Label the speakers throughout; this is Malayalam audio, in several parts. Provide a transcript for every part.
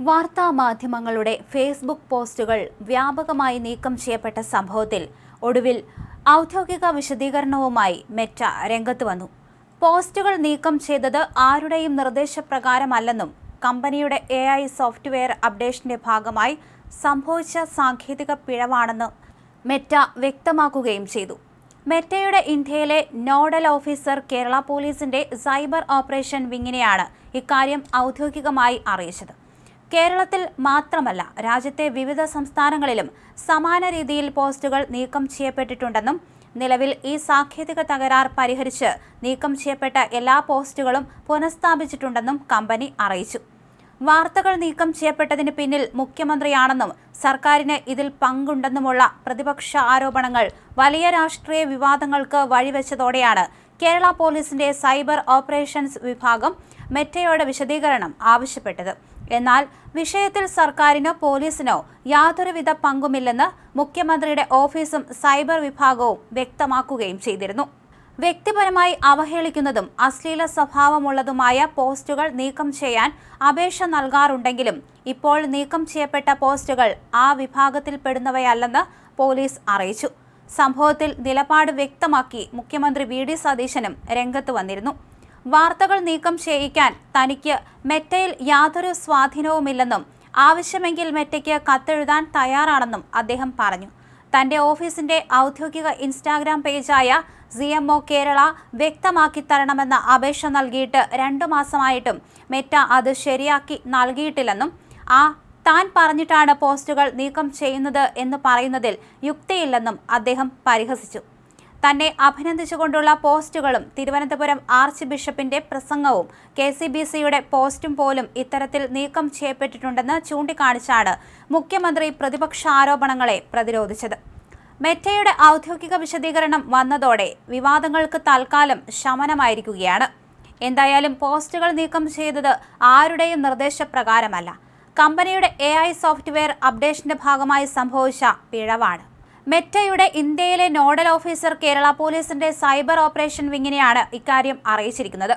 Speaker 1: വാർത്താ മാധ്യമങ്ങളുടെ ഫേസ്ബുക്ക് പോസ്റ്റുകൾ വ്യാപകമായി നീക്കം ചെയ്യപ്പെട്ട സംഭവത്തിൽ ഒടുവിൽ ഔദ്യോഗിക വിശദീകരണവുമായി മെറ്റ രംഗത്ത് വന്നു. പോസ്റ്റുകൾ നീക്കം ചെയ്തത് ആരുടെയും നിർദ്ദേശപ്രകാരമല്ലെന്നും കമ്പനിയുടെ AI സോഫ്റ്റ്വെയർ അപ്ഡേഷന്റെ ഭാഗമായി സംഭവിച്ച സാങ്കേതിക പിഴവാണെന്ന് മെറ്റ വ്യക്തമാക്കുകയും ചെയ്തു. മെറ്റയുടെ ഇന്ത്യയിലെ നോഡൽ ഓഫീസർ കേരള പോലീസിന്റെ സൈബർ ഓപ്പറേഷൻ വിങ്ങിനെയാണ് ഇക്കാര്യം ഔദ്യോഗികമായി അറിയിച്ചത്. കേരളത്തിൽ മാത്രമല്ല, രാജ്യത്തെ വിവിധ സംസ്ഥാനങ്ങളിലും സമാന രീതിയിൽ പോസ്റ്റുകൾ നീക്കം ചെയ്യപ്പെട്ടിട്ടുണ്ടെന്നും നിലവിൽ ഈ സാങ്കേതിക തകരാർ പരിഹരിച്ച് നീക്കം ചെയ്യപ്പെട്ട എല്ലാ പോസ്റ്റുകളും പുനഃസ്ഥാപിച്ചിട്ടുണ്ടെന്നും കമ്പനി അറിയിച്ചു. വാർത്തകൾ നീക്കം ചെയ്യപ്പെട്ടതിന് പിന്നിൽ മുഖ്യമന്ത്രിയാണെന്നും സർക്കാരിന് ഇതിൽ പങ്കുണ്ടെന്നുമുള്ള പ്രതിപക്ഷ ആരോപണങ്ങൾ വലിയ രാഷ്ട്രീയ വിവാദങ്ങൾക്ക് വഴിവെച്ചതോടെയാണ് കേരള പോലീസിന്റെ സൈബർ ഓപ്പറേഷൻസ് വിഭാഗം മെറ്റയോട് വിശദീകരണം ആവശ്യപ്പെട്ടത്. എന്നാൽ വിഷയത്തിൽ സർക്കാരിനോ പോലീസിനോ യാതൊരുവിധ പങ്കുമില്ലെന്ന് മുഖ്യമന്ത്രിയുടെ ഓഫീസും സൈബർ വിഭാഗവും വ്യക്തമാക്കുകയും ചെയ്തിരുന്നു. വ്യക്തിപരമായി അവഹേളിക്കുന്നതും അശ്ലീല സ്വഭാവമുള്ളതുമായ പോസ്റ്റുകൾ നീക്കം ചെയ്യാൻ അപേക്ഷ നൽകാറുണ്ടെങ്കിലും ഇപ്പോൾ നീക്കം ചെയ്യപ്പെട്ട പോസ്റ്റുകൾ ആ വിഭാഗത്തിൽപ്പെടുന്നവയല്ലെന്ന് പോലീസ് അറിയിച്ചു. സംഭവത്തിൽ നിലപാട് വ്യക്തമാക്കി മുഖ്യമന്ത്രി VD സതീശനും രംഗത്ത് വന്നിരുന്നു. വാർത്തകൾ നീക്കം ചെയ്യിക്കാൻ തനിക്ക് മെറ്റയിൽ യാതൊരു സ്വാധീനവുമില്ലെന്നും ആവശ്യമെങ്കിൽ മെറ്റയ്ക്ക് കത്തെഴുതാൻ തയ്യാറാണെന്നും അദ്ദേഹം പറഞ്ഞു. തന്റെ ഓഫീസിന്റെ ഔദ്യോഗിക ഇൻസ്റ്റാഗ്രാം പേജായ CMO കേരള വ്യക്തമാക്കി തരണമെന്ന അപേക്ഷ നൽകിയിട്ട് 2 മാസമായിട്ടും മെറ്റ അത് ശരിയാക്കി നൽകിയിട്ടില്ലെന്നും താൻ പറഞ്ഞിട്ടാണ് പോസ്റ്റുകൾ നീക്കം ചെയ്യുന്നത് എന്ന് പറയുന്നതിൽ യുക്തിയില്ലെന്നും അദ്ദേഹം പരിഹസിച്ചു. തന്നെ അഭിനന്ദിച്ചുകൊണ്ടുള്ള പോസ്റ്റുകളും തിരുവനന്തപുരം ആർച്ച് ബിഷപ്പിന്റെ പ്രസംഗവും KCBCയുടെ പോസ്റ്റും പോലും ഇത്തരത്തിൽ നീക്കം ചെയ്യപ്പെട്ടിട്ടുണ്ടെന്ന് ചൂണ്ടിക്കാണിച്ചാണ് മുഖ്യമന്ത്രി പ്രതിപക്ഷ ആരോപണങ്ങളെ പ്രതിരോധിച്ചത്. മെറ്റയുടെ ഔദ്യോഗിക വിശദീകരണം വന്നതോടെ വിവാദങ്ങൾക്ക് തൽക്കാലം ശമനമായിരിക്കുകയാണ്. എന്തായാലും പോസ്റ്റുകൾ നീക്കം ചെയ്തത് ആരുടെയും നിർദ്ദേശപ്രകാരമല്ല, കമ്പനിയുടെ AI സോഫ്റ്റ്വെയർ അപ്ഡേഷന്റെ ഭാഗമായി സംഭവിച്ച പിഴവാണ്. മെറ്റയുടെ ഇന്ത്യയിലെ നോഡൽ ഓഫീസർ കേരള പോലീസിന്റെ സൈബർ ഓപ്പറേഷൻ വിങ്ങിനെയാണ് ഇക്കാര്യം അറിയിച്ചിരിക്കുന്നത്.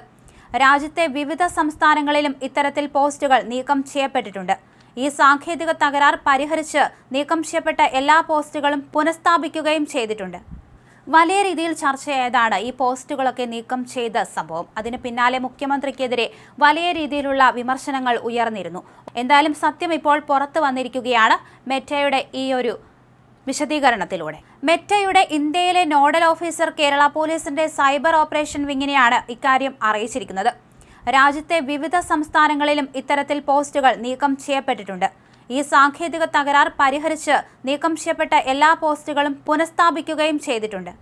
Speaker 1: രാജ്യത്തെ വിവിധ സംസ്ഥാനങ്ങളിലും ഇത്തരത്തിൽ പോസ്റ്റുകൾ നീക്കം ചെയ്യപ്പെട്ടിട്ടുണ്ട്. ഈ സാങ്കേതിക തകരാർ പരിഹരിച്ച് നീക്കം ചെയ്യപ്പെട്ട എല്ലാ പോസ്റ്റുകളും പുനഃസ്ഥാപിക്കുകയും ചെയ്തിട്ടുണ്ട്. വലിയ രീതിയിൽ ചർച്ചയായതാണ് ഈ പോസ്റ്റുകളൊക്കെ നീക്കം ചെയ്ത സംഭവം. അതിന് പിന്നാലെ മുഖ്യമന്ത്രിക്കെതിരെ വലിയ രീതിയിലുള്ള വിമർശനങ്ങൾ ഉയർന്നിരുന്നു. എന്തായാലും സത്യം ഇപ്പോൾ പുറത്തു വന്നിരിക്കുകയാണ് മെറ്റയുടെ ഈ ഒരു വിശദീകരണത്തിലൂടെ. മെറ്റയുടെ ഇന്ത്യയിലെ നോഡൽ ഓഫീസർ കേരള പോലീസിന്റെ സൈബർ ഓപ്പറേഷൻ വിങ്ങിനെയാണ് ഇക്കാര്യം അറിയിച്ചിരിക്കുന്നത്. രാജ്യത്തെ വിവിധ സംസ്ഥാനങ്ങളിലും ഇത്തരത്തിൽ പോസ്റ്റുകൾ നീക്കം ചെയ്യപ്പെട്ടിട്ടുണ്ട്. ഈ സാങ്കേതിക തകരാർ പരിഹരിച്ച് നീക്കം ചെയ്യപ്പെട്ട എല്ലാ പോസ്റ്റുകളും പുനഃസ്ഥാപിക്കുകയും ചെയ്തിട്ടുണ്ട്.